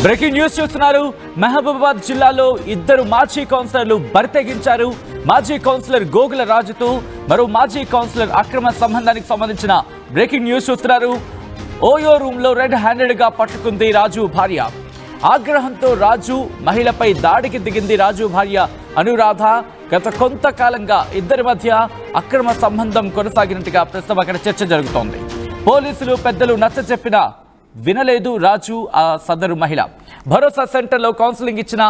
Breaking news చూస్తున్నారు. మహబూబాబాద్ జిల్లాలో ఇద్దరు మాజీ కౌన్సిలర్లు బరితెగించారు. మాజీ కౌన్సిలర్ గోగుల రాజుతో మరో మాజీ కౌన్సిలర్ అక్రమ సంబంధానికి సంబంధించిన బ్రేకింగ్ న్యూస్ చూస్తున్నారు. ఓయో రూమ్ లో రెడ్ హ్యాండెడ్ గా పట్టుకుంది రాజు భార్య. ఆగ్రహంతో రాజు మహిళపై దాడికి దిగింది. రాజు భార్య అనురాధ. గత కొంతకాలంగా ఇద్దరి మధ్య అక్రమ సంబంధం కొనసాగినట్టుగా ప్రస్తుతం అక్కడ చర్చ జరుగుతోంది. పోలీసులు పెద్దలు నచ్చ చెప్పినా వినలేదు రాజు ఆ సదరు మహిళ. భరోసా సెంటర్లో కౌన్సిలింగ్ ఇచ్చిన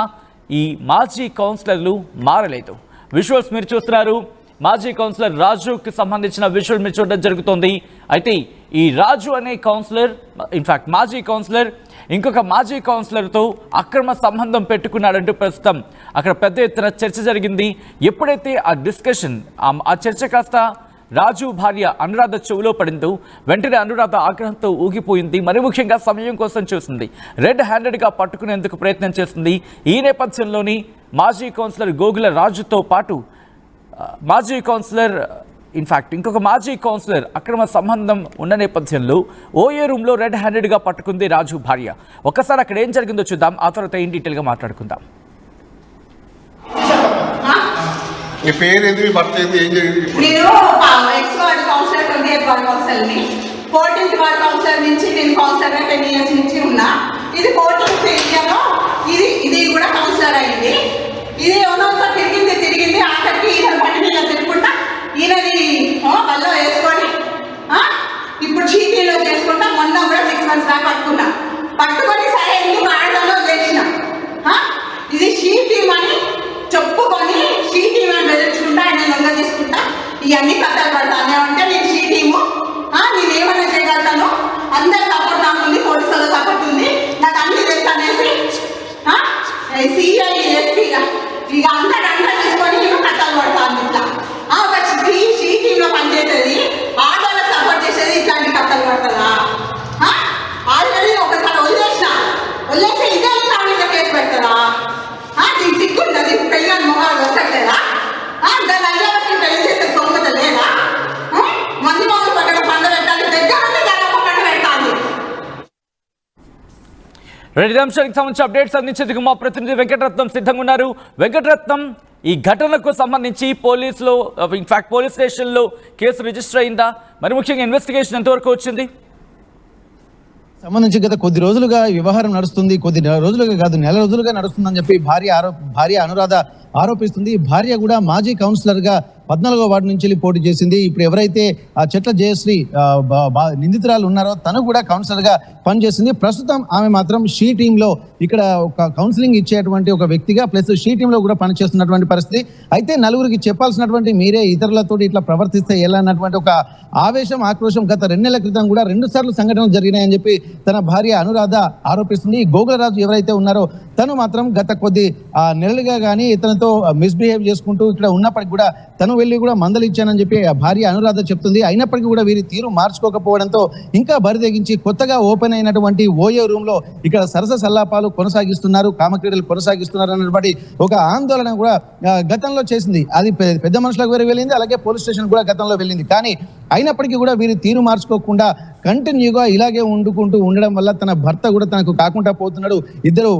ఈ మాజీ కౌన్సిలర్లు మారలేదు. విజువల్స్ మీరు చూస్తున్నారు. మాజీ కౌన్సిలర్ రాజుకి సంబంధించిన విజువల్ మీరు చూడడం జరుగుతోంది. అయితే ఈ రాజు అనే కౌన్సిలర్ ఇన్ఫాక్ట్ మాజీ కౌన్సిలర్ ఇంకొక మాజీ కౌన్సిలర్తో అక్రమ సంబంధం పెట్టుకున్నాడంటూ ప్రస్తుతం అక్కడ పెద్ద ఎత్తున చర్చ జరిగింది. ఎప్పుడైతే ఆ డిస్కషన్ ఆ చర్చ కాస్త రాజు భార్య అనురాధ చెవులో పడిందో వెంటనే అనురాధ ఆగ్రహంతో ఊగిపోయింది. మరి ముఖ్యంగా సమయం కోసం చూసింది. రెడ్ హ్యాండెడ్గా పట్టుకునేందుకు ప్రయత్నం చేస్తుంది. ఈ నేపథ్యంలోని మాజీ కౌన్సిలర్ గోగుల రాజుతో పాటు మాజీ కౌన్సిలర్ ఇన్ఫాక్ట్ ఇంకొక మాజీ కౌన్సిలర్ అక్రమ సంబంధం ఉన్న నేపథ్యంలో ఓఏ రూమ్లో రెడ్ హ్యాండెడ్గా పట్టుకుంది రాజు భార్య. ఒక్కసారి అక్కడ ఏం జరిగిందో చూద్దాం. ఆ తర్వాత ఏం డీటెయిల్గా మాట్లాడుకుందాం. మీ పేరు ఏంటి? మీ భర్త ఏంటి? ఏం జరిగింది? నేను ఎక్స్ వార్డ్ కౌన్సిలర్ 28 వార్డ్ కౌన్సిలర్ని. 14th వార్డ్ కౌన్సిలర్ నుంచి నేను కౌన్సిలర్గా 10 years నుంచి ఉన్నా. ఇది 14th ఏరియాలో ఇది కూడా కౌన్సిలర్ అయింది. ఇది ఎవరితో తిరిగింది ఆఖరికి ఈయన బండి తిరుగుకుంటా ఈయనది వల్ల వేసుకొని ఇప్పుడు చీటీలో చేసుకుంటా. మొన్న కూడా 6 months దాకా పట్టుకొని సరే ఎందుకు ఆడడంలో చేసిన ఇది షీటీమ్ అని చెప్పుకొని షీటీమ్ అని బెదిరించుకుంటా ఆయన లొంగ తీసుకుంటా ఇవన్నీ కథలు పడతానే అంటే నేను షీటీము నేనేమన్నా చేయగలుగుతాను. అందరి సపోర్ట్ నాకు ఉంది, పోలీసుల సపోర్ట్ ఉంది, నాకు అన్ని తెలుసు అనేసి సిఐ ఎస్పీగా ఇక అందరు తీసుకొని నేను కథలు పడతాను. ఇట్లా ఒక షీటీంలో పనిచేసేది ఆడవాళ్ళకి సపోర్ట్ చేసేది ఇట్లాంటి కథలు పడుతుందా? ఆల్రెడీ ఒకసారి వదిలేసి ఇదే నా మీద కేసు పెడతారా? దీనికి సిగ్గుంటుంది. పెళ్ళి అని మొగాలు వస్తలేదా? దాని అయ్యాకి పెళ్లి చేసే సోమత లేదా? మంది మొగలు పక్కన పండ పెట్టాలి, దగ్గర ఉంటే దాని పక్కన పెట్టాలి. రెడ్డి అంశానికి సంబంధించి అప్డేట్స్ అందించేందుకు మా ప్రతినిధి వెంకటరత్నం సిద్ధంగా ఉన్నారు. వెంకటరత్నం, ఈ ఘటనకు సంబంధించి పోలీసులో ఇన్ఫాక్ట్ పోలీస్ స్టేషన్లో కేసు రిజిస్టర్ అయిందా? మరి ముఖ్యంగా ఇన్వెస్టిగేషన్ ఎంతవరకు వచ్చింది? సంబంధించి గత కొద్ది రోజులుగా వ్యవహారం నడుస్తుంది. కొద్ది రోజులుగా కాదు, నెల రోజులుగా నడుస్తుందని చెప్పి భార్య అనురాధ ఆరోపిస్తుంది. భార్య కూడా మాజీ కౌన్సిలర్ గా 14వ వార్డు నుంచి పోటీ చేసింది. ఇప్పుడు ఎవరైతే ఆ చెట్ల జయశ్రీ నిందితురాలు ఉన్నారో తను కూడా కౌన్సిలర్ గా పనిచేసింది. ప్రస్తుతం ఆమె మాత్రం షీ టీమ్ లో ఇక్కడ ఒక కౌన్సిలింగ్ ఇచ్చేటువంటి ఒక వ్యక్తిగా ప్లస్ షీ టీమ్ లో కూడా పనిచేస్తున్నటువంటి పరిస్థితి. అయితే నలుగురికి చెప్పాల్సినటువంటి మీరే ఇతరులతో ఇట్లా ప్రవర్తిస్తే ఎలా అన్నటువంటి ఒక ఆక్రోశం గత 2 నెలల క్రితం కూడా 2 సార్లు సంఘటనలు జరిగినాయని చెప్పి తన భార్య అనురాధ ఆరోపిస్తుంది. గోగులరాజు ఎవరైతే ఉన్నారో తను మాత్రం గత కొద్ది నెలలుగా కానీ ఇతనితో మిస్బిహేవ్ చేసుకుంటూ ఇక్కడ ఉన్నప్పటికీ కూడా తను వెళ్ళి కూడా మందలు ఇచ్చానని చెప్పి భార్య అనురాధ చెప్తుంది. అయినప్పటికీ కూడా వీరి తీరు మార్చుకోకపోవడంతో ఇంకా బరితెగించి కొత్తగా ఓపెన్ అయినటువంటి ఓయో రూమ్ లో ఇక్కడ సరస సల్లాపాలు కొనసాగిస్తున్నారు, కామక్రీడలు కొనసాగిస్తున్నారు అన్నటువంటి ఒక ఆందోళన కూడా గతంలో చేసింది. అది పెద్ద మనుషులకు వేరే వెళ్ళింది, అలాగే పోలీస్ స్టేషన్ కూడా గతంలో వెళ్ళింది. కానీ అయినప్పటికీ కూడా వీరి తీరు మార్చుకోకుండా కంటిన్యూగా ఇలాగే ఉండడం వల్ల తన భర్త కూడా తనకు కాకుండా పోతున్నాడు. ఇద్దరు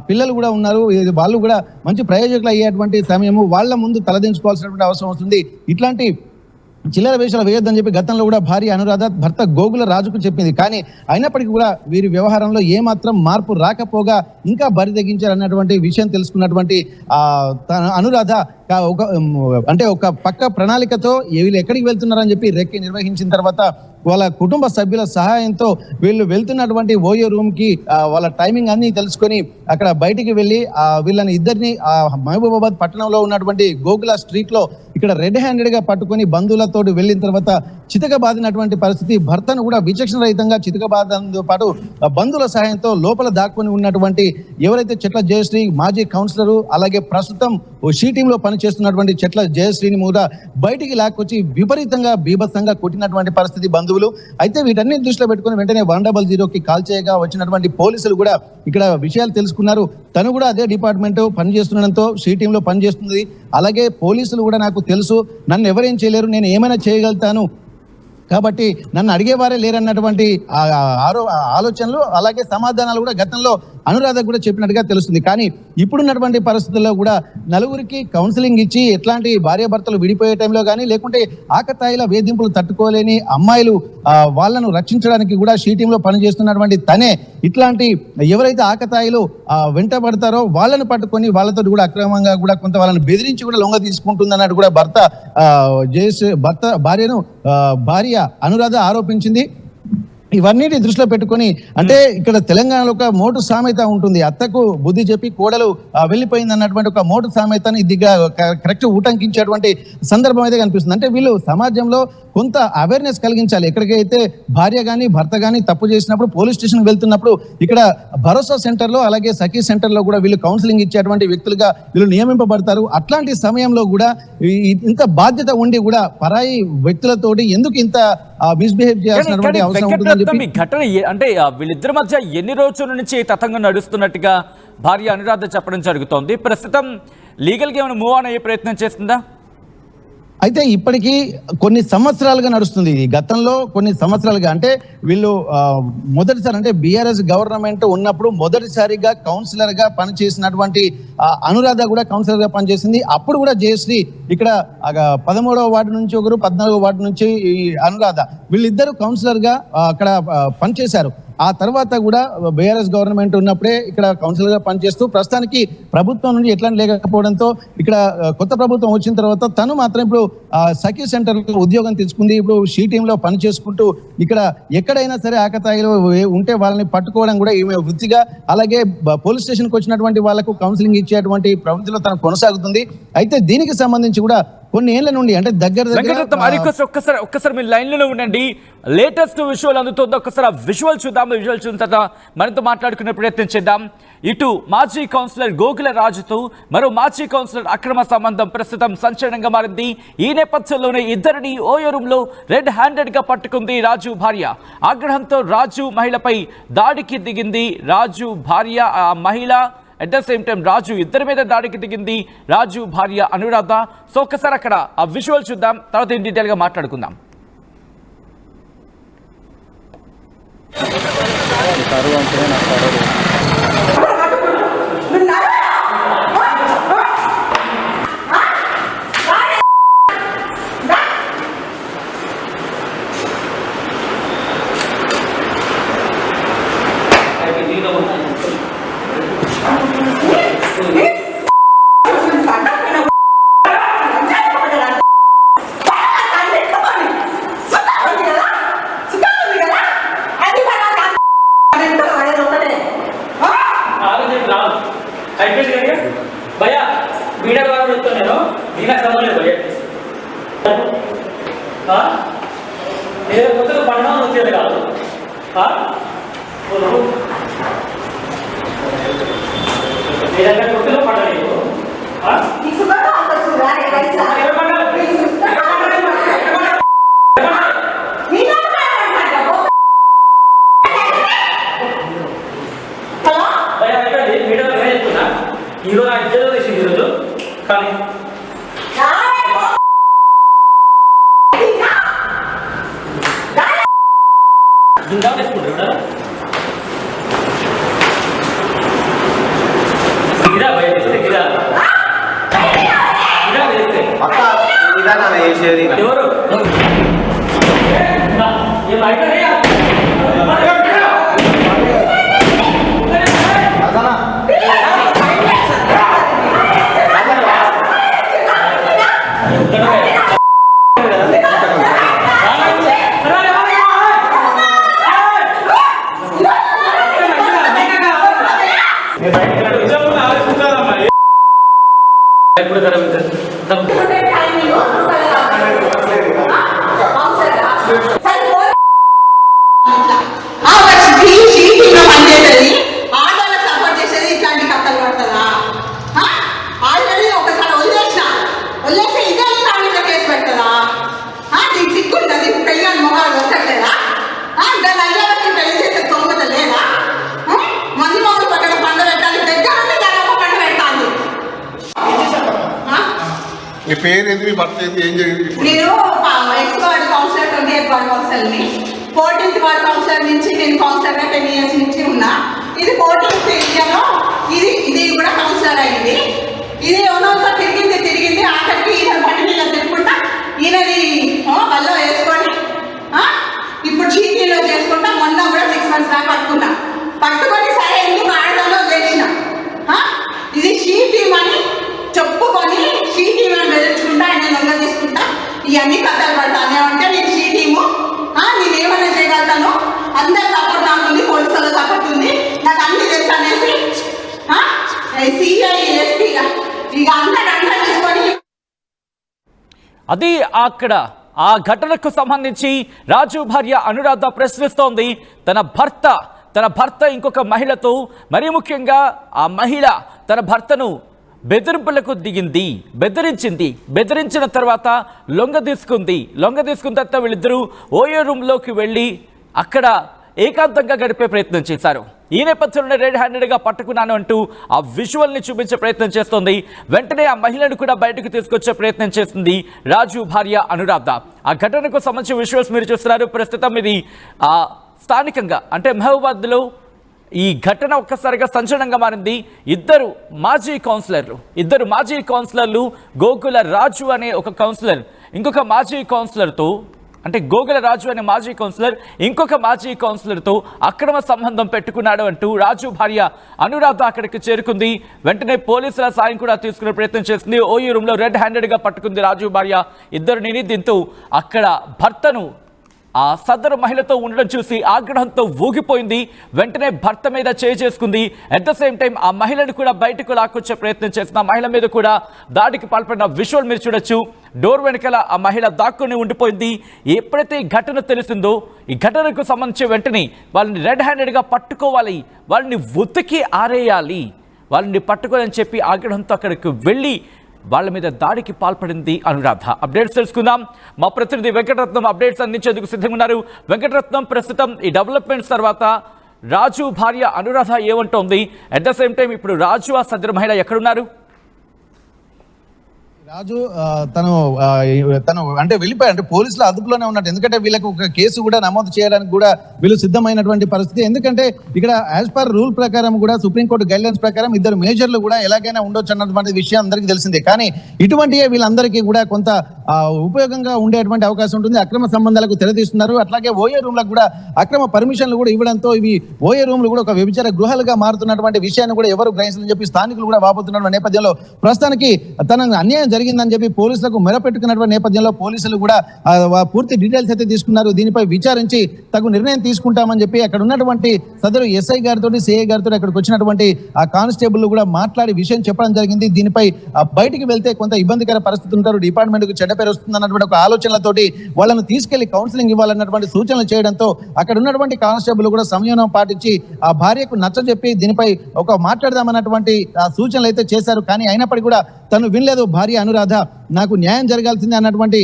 పిల్లలు కూడా ఉన్నారు. వాళ్ళు కూడా మంచి ప్రయోజకులు అయ్యేటువంటి సమయము వాళ్ళ ముందు తలదించుకోవాల్సినటువంటి అవసరం వస్తుంది. ఇట్లాంటి చిల్లర వేషాలు వేయొద్దని చెప్పి గతంలో కూడా భార్య అనురాధ భర్త గోగుల రాజుకు చెప్పింది. కానీ అయినప్పటికీ కూడా వీరి వ్యవహారంలో ఏమాత్రం మార్పు రాకపోగా ఇంకా బరితెగించారన్నటువంటి విషయం తెలుసుకున్నటువంటి అనురాధ ఒక పక్క ప్రణాళికతో వీళ్ళు ఎక్కడికి వెళ్తున్నారని చెప్పి రెక్కి నిర్వహించిన తర్వాత వాళ్ళ కుటుంబ సభ్యుల సహాయంతో వీళ్ళు వెళ్తున్నటువంటి ఓయో రూమ్ కి వాళ్ళ టైమింగ్ అన్ని తెలుసుకొని అక్కడ బయటికి వెళ్ళి వీళ్ళని ఇద్దరిని మహబూబాబాద్ పట్టణంలో ఉన్నటువంటి గోగుల స్ట్రీట్ లో ఇక్కడ రెడ్ హ్యాండెడ్ గా పట్టుకొని బంధువులతో వెళ్ళిన తర్వాత చితకబాదినటువంటి పరిస్థితి. భర్తను కూడా విచక్షణ రహితంగా చితకబాదడంతో పాటు బంధువుల సహాయంతో లోపల దాక్కుని ఉన్నటువంటి ఎవరైతే చెట్ల జయశ్రీ మాజీ కౌన్సిలర్ అలాగే ప్రస్తుతం షీ టీమ్ లో పనిచేస్తున్నటువంటి చెట్ల జయశ్రీని కూడా బయటికి లాక్కొచ్చి విపరీతంగా బీభత్సంగా కొట్టినటువంటి పరిస్థితి బంధువులు. అయితే వీటన్ని దృష్టిలో పెట్టుకుని వెంటనే 100కి కాల్ చేయగా వచ్చినటువంటి పోలీసులు కూడా ఇక్కడ విషయాలు తెలుసుకున్నారు. తను కూడా అదే డిపార్ట్మెంట్ పనిచేస్తుండడంతో షీ టీమ్ లో పనిచేస్తుంది. అలాగే పోలీసులు కూడా నాకు తెలుసు, నన్ను ఎవరేం చేయలేరు, నేను ఏమైనా చేయగలుగుతాను, కాబట్టి నన్ను అడిగేవారే లేరన్నటువంటి ఆలోచనలు అలాగే సమాధానాలు కూడా గతంలో అనురాధ కూడా చెప్పినట్టుగా తెలుస్తుంది. కానీ ఇప్పుడున్నటువంటి పరిస్థితుల్లో కూడా నలుగురికి కౌన్సిలింగ్ ఇచ్చి ఎట్లాంటి భార్యాభర్తలు విడిపోయే టైంలో కానీ లేకుంటే ఆకతాయిల వేధింపులు తట్టుకోలేని అమ్మాయిలు వాళ్ళను రక్షించడానికి కూడా షీ టీంలో పనిచేస్తున్నటువంటి తనే ఇట్లాంటి ఎవరైతే ఆకతాయిలు వెంటబడతారో వాళ్ళను పట్టుకొని వాళ్ళతో కూడా అక్రమంగా కూడా కొంత వాళ్ళని బెదిరించి కూడా లొంగ తీసుకుంటుందన్నట్టు కూడా భార్య అనురాధ ఆరోపించింది. ఇవన్నిటి దృష్టిలో పెట్టుకొని అంటే ఇక్కడ తెలంగాణలో ఒక మోటు సామెత ఉంటుంది, అత్తకు బుద్ధి చెప్పి కోడలు వెళ్ళిపోయింది అన్నటువంటి ఒక మోటు సామెతని ఇదిగా కరెక్ట్ ఉటంకించేటువంటి సందర్భం అయితే కనిపిస్తుంది. అంటే వీళ్ళు సమాజంలో కొంత అవేర్నెస్ కలిగించాలి. ఎక్కడికైతే భార్య కానీ భర్త కానీ తప్పు చేసినప్పుడు పోలీస్ స్టేషన్ వెళ్తున్నప్పుడు ఇక్కడ భరోసా సెంటర్లో అలాగే సఖీ సెంటర్లో కూడా వీళ్ళు కౌన్సిలింగ్ ఇచ్చేటువంటి వ్యక్తులుగా వీళ్ళు నియమింపబడతారు. అట్లాంటి సమయంలో కూడా ఇంత బాధ్యత ఉండి కూడా పరాయి వ్యక్తులతోటి ఎందుకు ఇంత మిస్బిహేవ్ చేయాల్సినటువంటి అవసరం ఉంటుందని చెప్పి ఘటన అంటే వీళ్ళిద్దరి మధ్య ఎన్ని రోజుల నుంచి తతంగం నడుస్తున్నట్టుగా భార్య అనురాధ చెప్పడం జరుగుతోంది. ప్రస్తుతం లీగల్ గా ఏమైనా మూవ్ ఆన్ అయ్యే ప్రయత్నం చేస్తుందా? అయితే ఇప్పటికీ కొన్ని సంవత్సరాలుగా నడుస్తుంది. గతంలో కొన్ని సంవత్సరాలుగా అంటే వీళ్ళు మొదటిసారి అంటే బీఆర్ఎస్ గవర్నమెంట్ ఉన్నప్పుడు మొదటిసారిగా కౌన్సిలర్ గా పనిచేసినటువంటి అనురాధ కూడా కౌన్సిలర్ గా పనిచేసింది. అప్పుడు కూడా జయశ్రీ ఇక్కడ 13వ వార్డు నుంచి ఒకరు 14వ వార్డు నుంచి అనురాధ వీళ్ళిద్దరు కౌన్సిలర్ గా అక్కడ పనిచేశారు. ఆ తర్వాత కూడా బీఆర్ఎస్ గవర్నమెంట్ ఉన్నప్పుడే ఇక్కడ కౌన్సిలర్ గా పనిచేస్తూ ప్రస్తుతానికి ప్రభుత్వం నుండి ఎట్లా లేకపోవడంతో ఇక్కడ కొత్త ప్రభుత్వం వచ్చిన తర్వాత తను మాత్రం ఇప్పుడు సఖీ సెంటర్ ఉద్యోగం తెచ్చుకుంది. ఇప్పుడు షీ టీంలో పని చేసుకుంటూ ఇక్కడ ఎక్కడైనా సరే ఆకతాయిలు ఉంటే వాళ్ళని పట్టుకోవడం కూడా ఈమె వృత్తిగా, అలాగే పోలీస్ స్టేషన్కి వచ్చినటువంటి వాళ్ళకు కౌన్సిలింగ్ ఇచ్చేటువంటి ప్రవృత్తిలో తను కొనసాగుతుంది. అయితే దీనికి సంబంధించి కూడా కొన్ని ఏళ్ల నుండి అంటే దగ్గర ఒక్కసారి మీ లైన్లో ఉండండి. లేటెస్ట్ విజువల్ అందుతుంది, ఒక్కసారి ఆ విజువల్ చూద్దాం. విజువల్ చూసిన తర్వాత మనతో మాట్లాడుకునే ప్రయత్నం చేద్దాం. ఇటు మాజీ కౌన్సిలర్ గోగుల రాజుతో మరో మాజీ కౌన్సిలర్ అక్రమ సంబంధం ప్రస్తుతం సంచలనంగా మారింది. ఈ నేపథ్యంలోనే ఇద్దరిని ఓయో రూమ్ లో రెడ్ హ్యాండెడ్ గా పట్టుకుంది రాజు భార్య. ఆగ్రహంతో రాజు మహిళపై దాడికి దిగింది. రాజు భార్య ఆ మహిళ అట్ ద సేమ్ టైం రాజు ఇద్దరి మీద దాడికి దిగింది రాజు భార్య అనురాధ. సో ఒక్కసారి అక్కడ ఆ విజువల్ చూద్దాం, తర్వాత ఇన్ డీటెయిల్ గా మాట్లాడుకుందాం. भैया वीडियो నేను దీనికి సంబంధం లేదు భయ్యా నేను కొత్తగా పడడం వచ్చేది కాదు ఏదైనా కొత్తగా పడలేదు ఈరోజు నాకు ఇద్దరు వేసింది ఈరోజు కానీ ఇంకా వేసుకుంటారు గిరా భయ వేస్తే గిరా గిరా వేస్తే ఎవరు మీ పేరు ఏంది, మీ భర్త ఏంది, ఏం జరిగింది? నేను ఎక్స్ వార్డ్ కౌన్సిలర్ 28 వార్డ్ కౌన్సిలర్ని 14th వార్డ్ కౌన్సిలర్ నుంచి నేను కౌన్సిలర్గా 10 years నుంచి ఉన్నా. ఇది 14th ఏరియాలో ఇది కూడా కౌన్సిలర్ అయింది. ఇది ఎవరితో తిరిగింది ఆఖరికి ఈయన బండి మీద తిరుగుకుంటా ఈయనది వల్ల వేసుకొని ఇప్పుడు చీటీలో చేసుకుంటా. మొన్న కూడా 6 months దాకా పట్టుకొని సరే ఎందుకు ఆడదాలో చేసిన ఇది షీ టీమ్ అని చెప్పుకొని షీ టీమ్ అని బెదిరించుకుంటా ఆయన దొంగ తీసుకుంటా ఇవన్నీ కథలు పడతాను. ఏమంటే నేను షీ టీము నేనేమైనా చేయగలుగుతాను, అందరు సపోర్ట్ నాకు ఉంది, పోలీసుల సపోర్ట్ ఉంది, నాకు అన్ని తెలుసు అనేసి సిఐ ఎస్పీ ఇక అంతా తీసుకొని అది అక్కడ ఆ ఘటనకు సంబంధించి రాజు భార్య అనురాధ ప్రశ్నిస్తోంది. తన భర్త ఇంకొక మహిళతో, మరీ ముఖ్యంగా ఆ మహిళ తన భర్తను బెదిరింపులకు దిగింది, బెదిరించిన తర్వాత లొంగ తీసుకున్న తర్వాత వీళ్ళిద్దరూ ఓయో రూమ్లోకి వెళ్ళి అక్కడ ఏకాంతంగా గడిపే ప్రయత్నం చేశారు. ఈ నేపథ్యంలో రెడ్ హ్యాండెడ్గా పట్టుకున్నాను అంటూ ఆ విజువల్ని చూపించే ప్రయత్నం చేస్తోంది. వెంటనే ఆ మహిళను కూడా బయటకు తీసుకొచ్చే ప్రయత్నం చేస్తుంది రాజు భార్య అనురాధ. ఆ ఘటనకు సంబంధించిన విజువల్స్ మీరు చూస్తున్నారు. ప్రస్తుతం ఇది స్థానికంగా అంటే మహబూబాబాద్లో ఈ ఘటన ఒక్కసారిగా సంచలనంగా మారింది. ఇద్దరు మాజీ కౌన్సిలర్లు గోగుల రాజు అనే ఒక కౌన్సిలర్ ఇంకొక మాజీ కౌన్సిలర్తో అంటే గోగుల రాజు అనే మాజీ కౌన్సిలర్ ఇంకొక మాజీ కౌన్సిలర్తో అక్రమ సంబంధం పెట్టుకున్నాడు అంటూ రాజు భార్య అనురాధ అక్కడికి చేరుకుంది. వెంటనే పోలీసుల సాయం కూడా తీసుకునే ప్రయత్నం చేసింది. ఓయూ రూమ్లో రెడ్ హ్యాండెడ్గా పట్టుకుంది రాజు భార్య ఇద్దరిని. దీంతో అక్కడ భర్తను ఆ సదరు మహిళతో ఉండడం చూసి ఆగ్రహంతో ఊగిపోయింది. వెంటనే భర్త మీద చేసుకుంది. అట్ ద సేమ్ టైం ఆ మహిళను కూడా బయటకు లాక్కొచ్చే ప్రయత్నం చేసిన మహిళ మీద కూడా దాడికి పాల్పడిన విజువల్ మీరు చూడొచ్చు. డోర్ వెనకాల ఆ మహిళ దాక్కుని ఉండిపోయింది. ఎప్పుడైతే ఈ ఘటన తెలిసిందో ఈ ఘటనకు సంబంధించి వెంటనే వాళ్ళని రెడ్ హ్యాండెడ్గా పట్టుకోవాలి, వాళ్ళని ఉతికి ఆరేయాలి, వాళ్ళని పట్టుకోవాలని చెప్పి ఆగ్రహంతో అక్కడికి వెళ్ళి వాళ్ళ మీద దాడికి పాల్పడింది అనురాధ. అప్డేట్స్ తెలుసుకుందాం. మా ప్రతినిధి వెంకటరత్నం అప్డేట్స్ అందించేందుకు సిద్ధంగా ఉన్నారు. వెంకటరత్నం, ప్రస్తుతం ఈ డెవలప్మెంట్స్ తర్వాత రాజు భార్య అనురాధ ఏమంటోంది? అట్ ద సేమ్ టైం ఇప్పుడు రాజు ఆ సదరు మహిళ ఎక్కడున్నారు? రాజు తను అంటే వెళ్ళిపోయారు, అంటే పోలీసుల అదుపులోనే ఉన్నట్టు. ఎందుకంటే వీళ్ళకి ఒక కేసు కూడా నమోదు చేయడానికి కూడా వీళ్ళు సిద్ధమైనటువంటి పరిస్థితి. ఎందుకంటే ఇక్కడ యాజ్ పర్ రూల్ ప్రకారం కూడా సుప్రీంకోర్టు గైడ్లైన్స్ ప్రకారం ఇద్దరు మేజర్లు కూడా ఎలాగైనా ఉండొచ్చు అన్నటువంటి విషయం అందరికీ తెలిసిందే. కానీ ఇటువంటివే వీళ్ళందరికీ కూడా కొంత ఉపయోగంగా ఉండేటువంటి అవకాశం ఉంటుంది. అక్రమ సంబంధాలకు తెరతీస్తున్నారు. అట్లాగే ఓయే రూమ్లకు కూడా అక్రమ పర్మిషన్లు కూడా ఇవ్వడంతో ఇవి ఓయే రూమ్లు కూడా ఒక వ్యభిచార గృహాలుగా మారుతున్నటువంటి విషయాన్ని కూడా ఎవరు గ్రహించాలని చెప్పి స్థానికులు కూడా వాపోతున్న నేపథ్యంలో ప్రస్తుతానికి తనకు అన్యాయం జరిగిందని చెప్పి పోలీసులకు మెరపెట్టుకున్నటువంటి నేపథ్యంలో పోలీసులు కూడా పూర్తి డీటెయిల్స్ అయితే తీసుకున్నారు. దీనిపై విచారించి తగు నిర్ణయం తీసుకుంటామని చెప్పి అక్కడ ఉన్నటువంటి సదరు ఎస్ఐ గారితో సిఐ గారితో అక్కడికి వచ్చినటువంటి ఆ కానిస్టేబుల్ కూడా మాట్లాడి విషయం చెప్పడం జరిగింది. దీనిపై బయటికి వెళ్తే కొంత ఇబ్బందికర పరిస్థితి ఉంటారు, డిపార్ట్మెంట్ కు చెడ్డ పేరు వస్తుంది అన్నటువంటి ఒక ఆలోచనలతోటి వాళ్ళని తీసుకెళ్లి కౌన్సిలింగ్ ఇవ్వాలన్నటువంటి సూచనలు చేయడంతో అక్కడ ఉన్నటువంటి కానిస్టేబుల్ కూడా సంయమనం పాటించి ఆ భార్యకు నచ్చజెప్పి దీనిపై ఒక మాట్లాడదామన్నటువంటి సూచనలు అయితే చేశారు. కానీ అయినప్పటికీ కూడా తను వినలేదు. భార్య అనురాధ నాకు న్యాయం జరగాల్సిందే అన్నటువంటి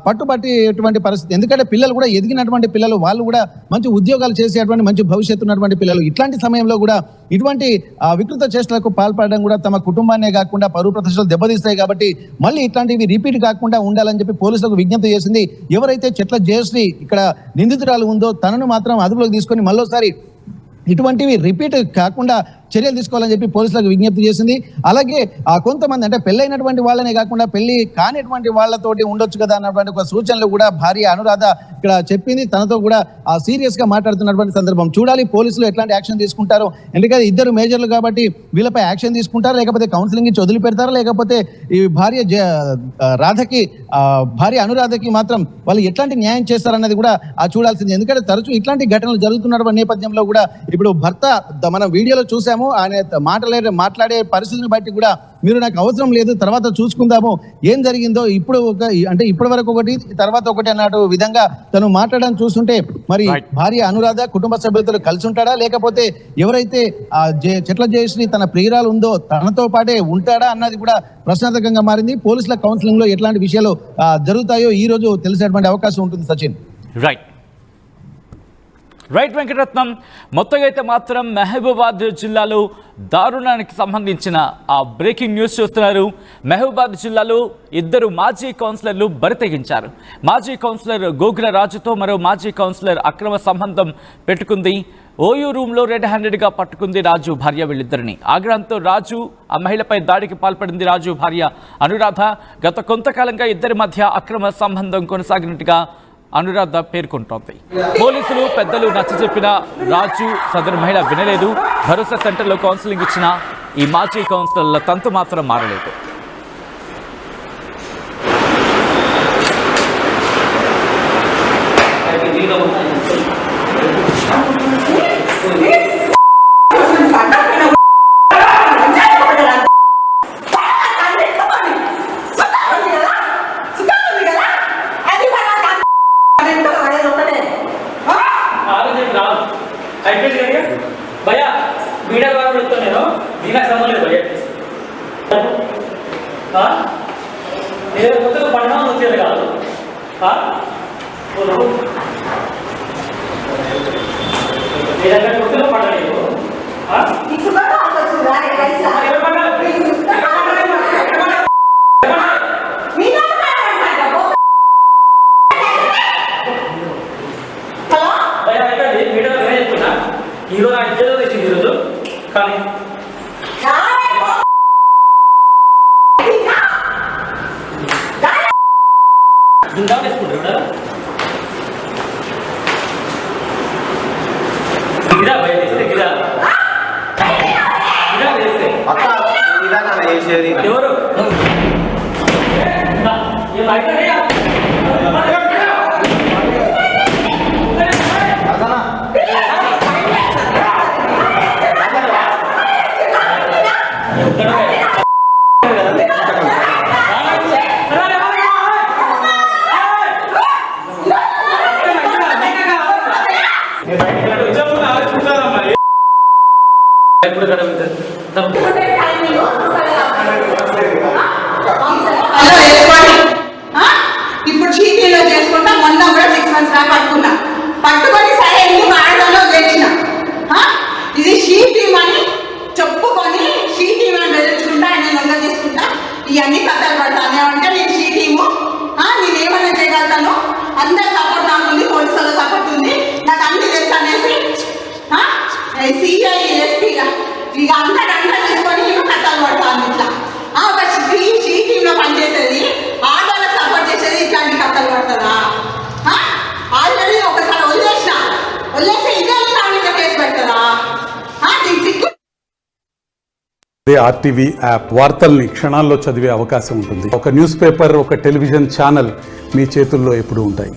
పట్టుబట్టేటువంటి పరిస్థితి. ఎందుకంటే పిల్లలు కూడా ఎదిగినటువంటి పిల్లలు, వాళ్ళు కూడా మంచి ఉద్యోగాలు చేసేటువంటి మంచి భవిష్యత్తు ఉన్నటువంటి పిల్లలు. ఇట్లాంటి సమయంలో కూడా ఇటువంటి వికృత చేష్టలకు పాల్పడడం కూడా తమ కుటుంబాన్నే కాకుండా పరువు ప్రతిష్టలు దెబ్బతీస్తాయి. కాబట్టి మళ్ళీ ఇట్లాంటివి రిపీట్ కాకుండా ఉండాలని చెప్పి పోలీసులకు విజ్ఞప్తి చేసింది. ఎవరైతే చెట్ల జయశ్రీ ఇక్కడ నిందితురాలు ఉందో తనను మాత్రం అదుపులోకి తీసుకొని మళ్ళోసారి ఇటువంటివి రిపీట్ కాకుండా చర్యలు తీసుకోవాలని చెప్పి పోలీసులకు విజ్ఞప్తి చేసింది. అలాగే కొంతమంది అంటే పెళ్ళైనటువంటి వాళ్ళనే కాకుండా పెళ్లి కానిటువంటి వాళ్ళతోటి ఉండొచ్చు కదా అన్నటువంటి ఒక సూచనలు కూడా భార్య అనురాధ ఇక్కడ చెప్పింది. తనతో కూడా సీరియస్ గా మాట్లాడుతున్నటువంటి సందర్భం. చూడాలి పోలీసులు ఎట్లాంటి యాక్షన్ తీసుకుంటారో. ఎందుకంటే ఇద్దరు మేజర్లు కాబట్టి వీళ్ళపై యాక్షన్ తీసుకుంటారా, లేకపోతే కౌన్సిలింగ్ ఇచ్చి వదిలిపెడతారా, లేకపోతే ఈ భార్య అనురాధకి మాత్రం వాళ్ళు ఎట్లాంటి న్యాయం చేస్తారన్నది కూడా చూడాల్సింది. ఎందుకంటే తరచూ ఇట్లాంటి ఘటనలు జరుగుతున్నటువంటి నేపథ్యంలో కూడా ఇప్పుడు భర్త మనం వీడియోలో చూసాము, ఆయన మాట్లాడే పరిస్థితిని బట్టి కూడా మీరు నాకు అవసరం లేదు, తర్వాత చూసుకుందాము ఏం జరిగిందో, ఇప్పటి వరకు ఒకటి తర్వాత ఒకటి అన్నట్టు విధంగా తను మాట్లాడడం చూస్తుంటే మరి భార్య అనురాధ కుటుంబ సభ్యులతో కలిసి ఉంటాడా, లేకపోతే ఎవరైతే చెట్ల జయశ్రీ తన ప్రియురాలు ఉందో తనతో పాటే ఉంటాడా అన్నది కూడా ప్రశ్నార్థకంగా మారింది. పోలీసుల కౌన్సిలింగ్ లో ఎట్లాంటి విషయాలు జరుగుతాయో ఈ రోజు తెలిసేటువంటి అవకాశం ఉంటుంది. సచిన్. రైట్ వెంకటరత్నం, మొత్తంగా అయితే మాత్రం మహబూబాబాద్ జిల్లాలో దారుణానికి సంబంధించిన ఆ బ్రేకింగ్ న్యూస్ చూస్తున్నారు. మహబూబాబాద్ జిల్లాలో ఇద్దరు మాజీ కౌన్సిలర్లు బరితెగించారు. మాజీ కౌన్సిలర్ గోగుల రాజుతో మరో మాజీ కౌన్సిలర్ అక్రమ సంబంధం పెట్టుకుంది. ఓయూ రూమ్లో రెడ్ హ్యాండెడ్గా పట్టుకుంది రాజు భార్య వీళ్ళిద్దరిని. ఆగ్రహంతో రాజు ఆ మహిళపై దాడికి పాల్పడింది. రాజు భార్య అనురాధ. గత కొంతకాలంగా ఇద్దరి మధ్య అక్రమ సంబంధం కొనసాగినట్టుగా అనురాధ పేర్కొంటోంది. పోలీసులు పెద్దలు నచ్చజెప్పిన రాజు సదరు మహిళ వినలేదు. భరోసా సెంటర్లో కౌన్సిలింగ్ ఇచ్చిన ఈ మాజీ కౌన్సిలర్ల తంతు మాత్రం మారలేదు. భయ్యా మీడియా ద్వారా చెప్తాను నేను దీనికి సంబంధం లేదు భయ్యా. నేను కొత్తగా పండడం వచ్చేది కాదు. మీ దగ్గర కొత్తగా పండలేదు. ఈరోజు నాకు ఇద్దరు వచ్చింది ఈరోజు కానీ గిదా వేసుకుంటారు గిదా బయట వేస్తే గిదా వేస్తే ఎవరు ఇప్పుడు చీటీలో చేసుకుంటా. మొన్న కూడా 6 months రా పట్టుకున్నా. పట్టుకొని సరే ఎందుకు ఆడదాలో చేసిన ఇది షీటీమ్ అని చెప్పుకొని షీటీమ్ అని బెదిరించుకుంటా ఆయన లొంగ తీసుకుంటా ఇవన్నీ కథలు పడతాను అంటే నేను షీటీము నేనేమన్నా చేయగలుగుతాను. అందరి సపోర్ట్ నాకు ఉంది, పోలీసుల సపోర్ట్ ఉంది, నాకు అన్ని తెలుసు అనేసి సిఐ ఎస్పీగా ఇక అంతా తీసుకొని నేను కథలు పడతాను. ఇట్లా ఒక షీటీంలో పనిచేసేది ఆడవాళ్ళకి సపోర్ట్ చేసేది ఇట్లాంటి కథలు పడుతుందా? ఆల్రెడీ ఒకసారి వదిలేసి ఇదే నా మీద కేసు పెడతారా? ఆర్టీవీ యాప్ వార్తల్ని క్షణాల్లో చదివే అవకాశం ఉంటుంది. ఒక న్యూస్ పేపర్, ఒక టెలివిజన్ ఛానల్ మీ చేతుల్లో ఎప్పుడూ ఉంటాయి.